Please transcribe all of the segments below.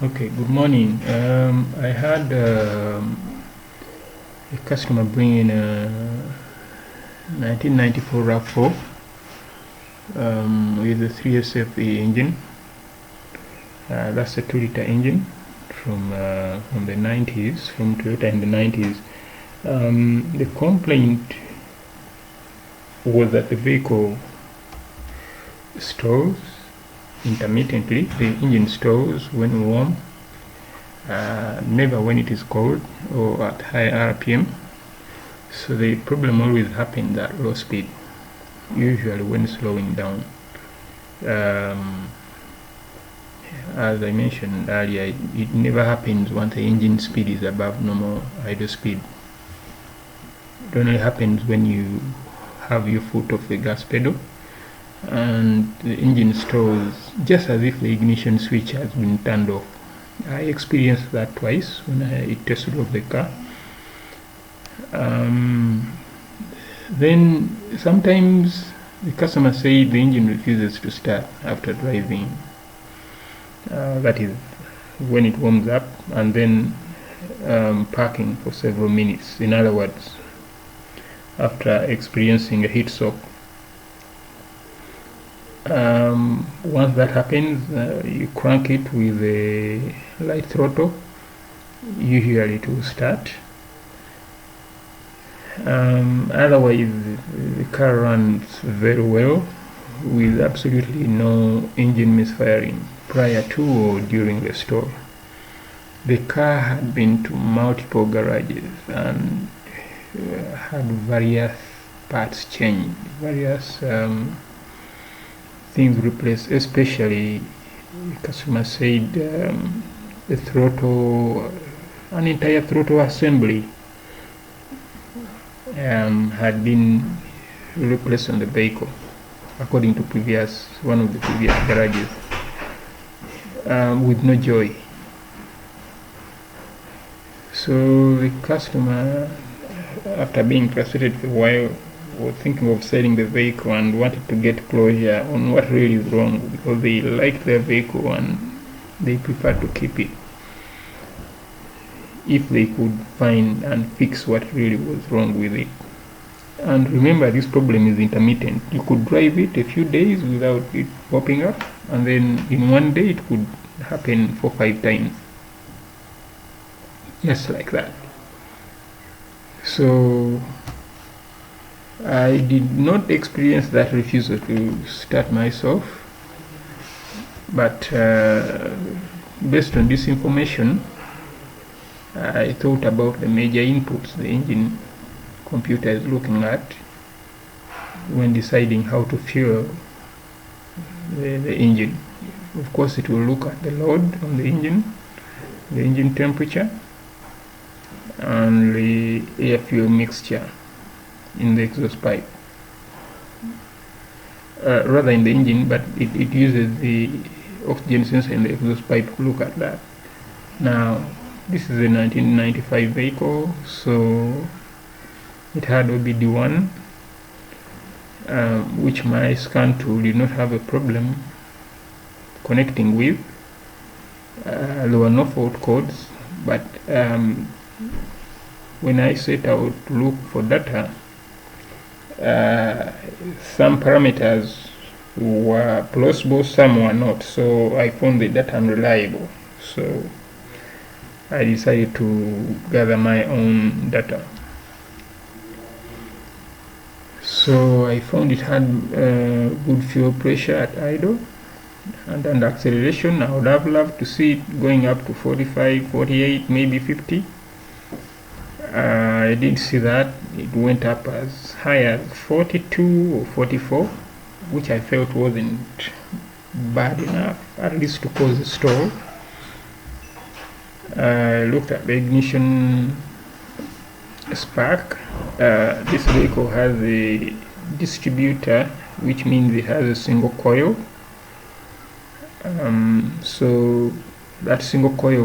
Okay, good morning. I had a customer bring in a 1994 RAV4 with a 3SFE engine. That's a 2-liter engine from the 90s, from Toyota in the 90s. The complaint was that the vehicle stalls intermittently. The engine stalls when warm, never when it is cold or at high RPM. So the problem always happens at low speed, usually when slowing down. As I mentioned earlier, it never happens once the engine speed is above normal idle speed. It only happens when you have your foot off the gas pedal and the engine stalls just as if the ignition switch has been turned off. I experienced that twice when I tested off the car. Then sometimes the customer said the engine refuses to start after driving. That is when it warms up and then parking for several minutes. In other words, after experiencing a heat soak. Once that happens, you crank it with a light throttle, usually it will start. Otherwise, the car runs very well with absolutely no engine misfiring prior to or during the stall. The car had been to multiple garages and had various parts changed, various things replaced, especially the customer said the throttle, an entire throttle assembly had been replaced on the vehicle, according to one of the previous garages, with no joy. So the customer, after being frustrated for a while, was thinking of selling the vehicle and wanted to get closure on what really is wrong, because they liked their vehicle and they preferred to keep it if they could find and fix what really was wrong with it. And remember, this problem is intermittent. You could drive it a few days without it popping up, and then in one day it could happen 4 or 5 times, just like that. So I did not experience that refusal to start myself, but based on this information, I thought about the major inputs the engine computer is looking at when deciding how to fuel the engine. Of course, it will look at the load on the engine temperature, and the air-fuel mixture in the exhaust pipe. Rather in the engine, but it uses the oxygen sensor in the exhaust pipe to look at that. Now, this is a 1995 vehicle, so it had OBD1, which my scan tool did not have a problem connecting with. There were no fault codes, but when I set out to look for data, some parameters were plausible, some were not, so I found the data unreliable. So I decided to gather my own data. So I found it had good fuel pressure at idle, and under acceleration I would have loved to see it going up to 45, 48, maybe 50. I didn't see that. It went up as high as 42 or 44, which I felt wasn't bad enough, at least to cause a stall. I looked at the ignition spark. This vehicle has a distributor, which means it has a single coil. So that single coil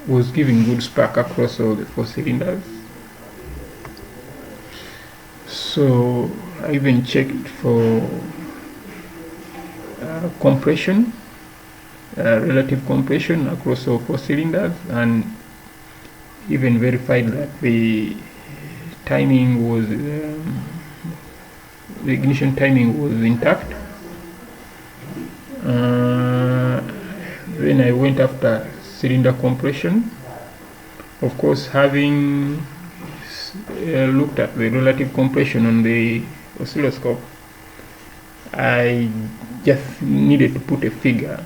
was giving good spark across all the 4 cylinders. So I even checked for compression relative compression across all 4 cylinders, and even verified that the timing was the ignition timing was intact. Then I went after cylinder compression. Of course, having looked at the relative compression on the oscilloscope, I just needed to put a figure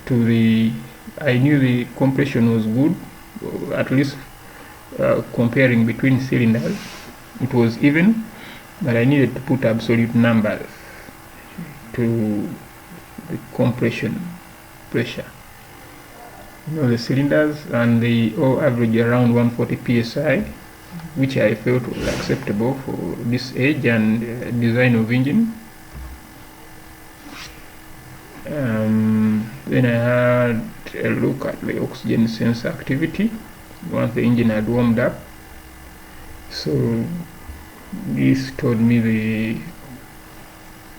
to the, I knew the compression was good, at least comparing between cylinders, it was even, but I needed to put absolute numbers to the compression pressure. The cylinders, and they all average around 140 psi, which I felt was acceptable for this age and design of engine. Then I had a look at the oxygen sensor activity once the engine had warmed up. So this told me the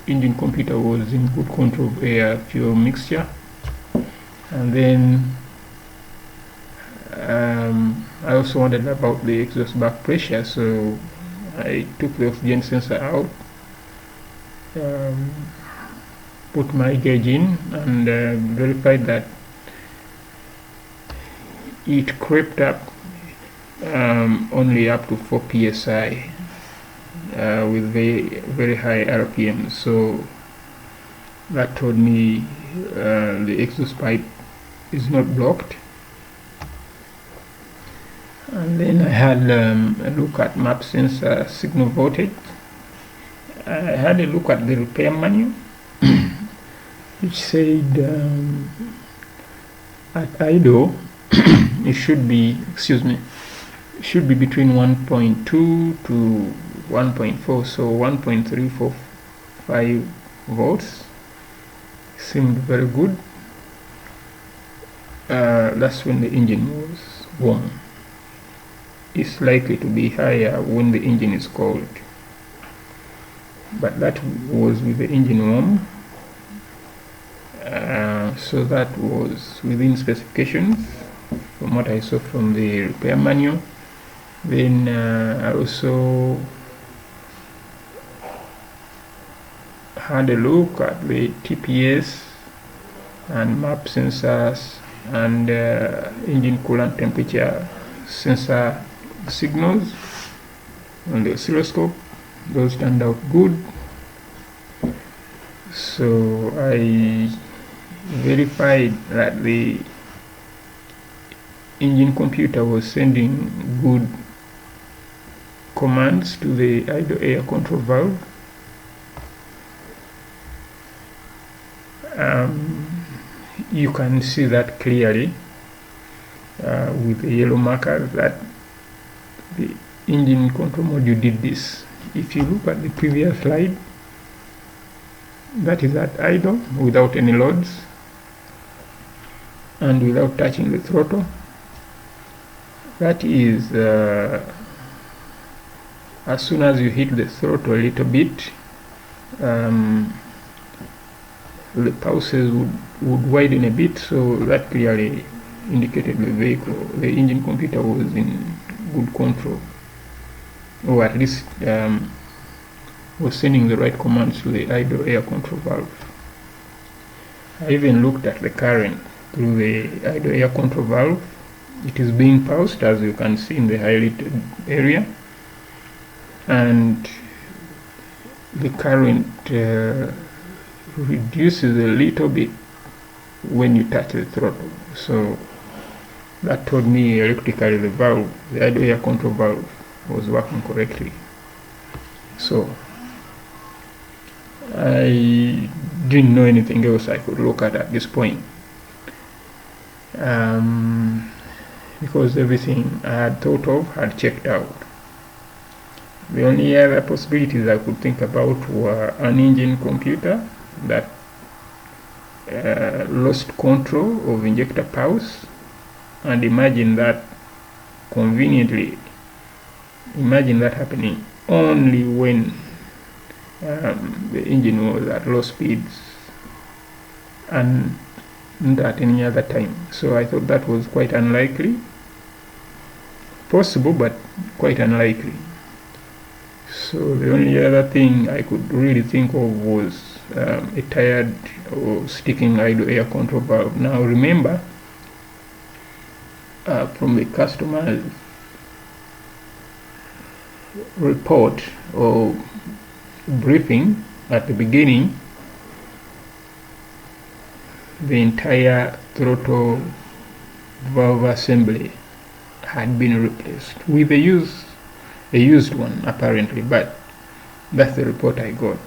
engine computer was in good control of air fuel mixture. And then I also wondered about the exhaust back pressure, so I took the oxygen sensor out, put my gauge in, and verified that it crept up only up to 4 psi with very high RPM. So that told me the exhaust pipe is not blocked. And then I had a look at map sensor signal voltage. I had a look at the repair manual, which said at idle it should be, should be between 1.2 to 1.4, so 1.345 volts seemed very good. That's when the engine was warm. It's likely to be higher when the engine is cold, but that was with the engine warm, so that was within specifications from what I saw from the repair manual. Then I also had a look at the TPS and map sensors and engine coolant temperature sensor signals on the oscilloscope. Those turned out good. So I verified that the engine computer was sending good commands to the idle air control valve. You can see that clearly with the yellow marker that the engine control module did this. If you look at the previous slide, that is at idle without any loads and without touching the throttle. That is as soon as you hit the throttle a little bit, the pulses would widen a bit, so that clearly indicated the engine computer was in good control, or at least was sending the right commands to the idle air control valve. I even looked at the current through the idle air control valve. It is being pulsed, as you can see in the highlighted area, and the current reduces a little bit when you touch the throttle. So that told me electrically the valve, the idle air control valve, was working correctly. So I didn't know anything else I could look at this point, because everything I had thought of had checked out. The only other possibilities I could think about were an engine computer that lost control of injector pulse, and imagine that happening only when the engine was at low speeds, and not at any other time. So I thought that was quite unlikely. Possible, but quite unlikely. So the only other thing I could really think of was a tired or sticking idle air control valve. Now remember, from the customer's report or briefing at the beginning, the entire throttle valve assembly had been replaced with a used one apparently, but that's the report I got.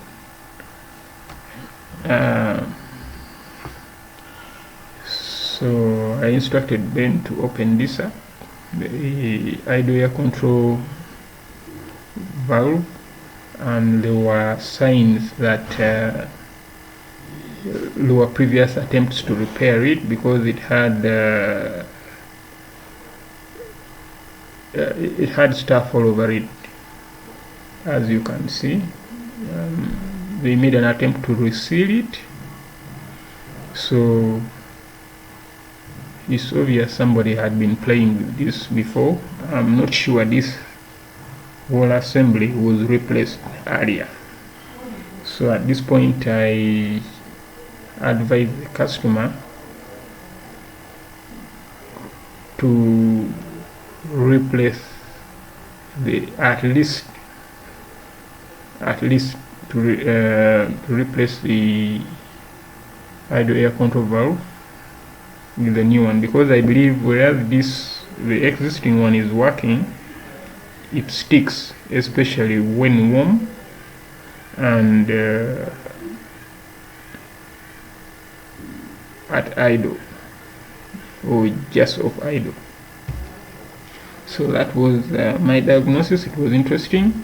So I instructed Ben to open this up, the idle air control valve, and there were signs that there were previous attempts to repair it because it had stuff all over it, as you can see. They made an attempt to reseal it, so it's obvious somebody had been playing with this before. I'm not sure this whole assembly was replaced earlier. So at this point I advise the customer to replace at least to replace the idle air control valve with the new one, because I believe whereas the existing one is working, it sticks, especially when warm and at idle or just off idle. So that was my diagnosis. It was interesting,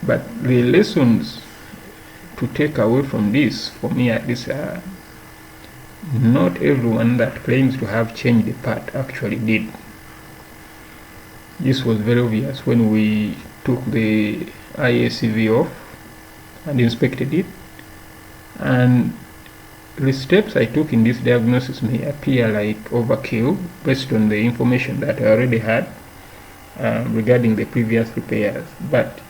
but the lessons to take away from this, for me at least, not everyone that claims to have changed the part actually did. This was very obvious when we took the IACV off and inspected it, and the steps I took in this diagnosis may appear like overkill based on the information that I already had regarding the previous repairs, but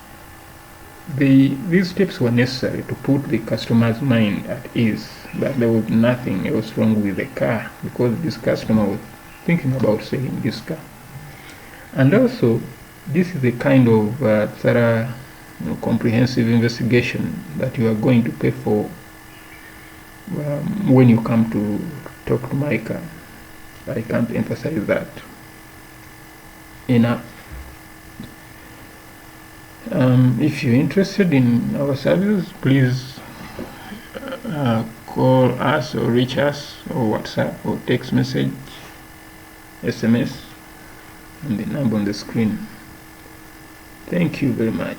these steps were necessary to put the customer's mind at ease that there was nothing else wrong with the car, because this customer was thinking about selling this car. And also, this is the kind of thorough, comprehensive investigation that you are going to pay for when you come to talk to my car. I can't emphasize that enough. If you're interested in our services, please call us or reach us or WhatsApp or text message, SMS, and the number on the screen. Thank you very much.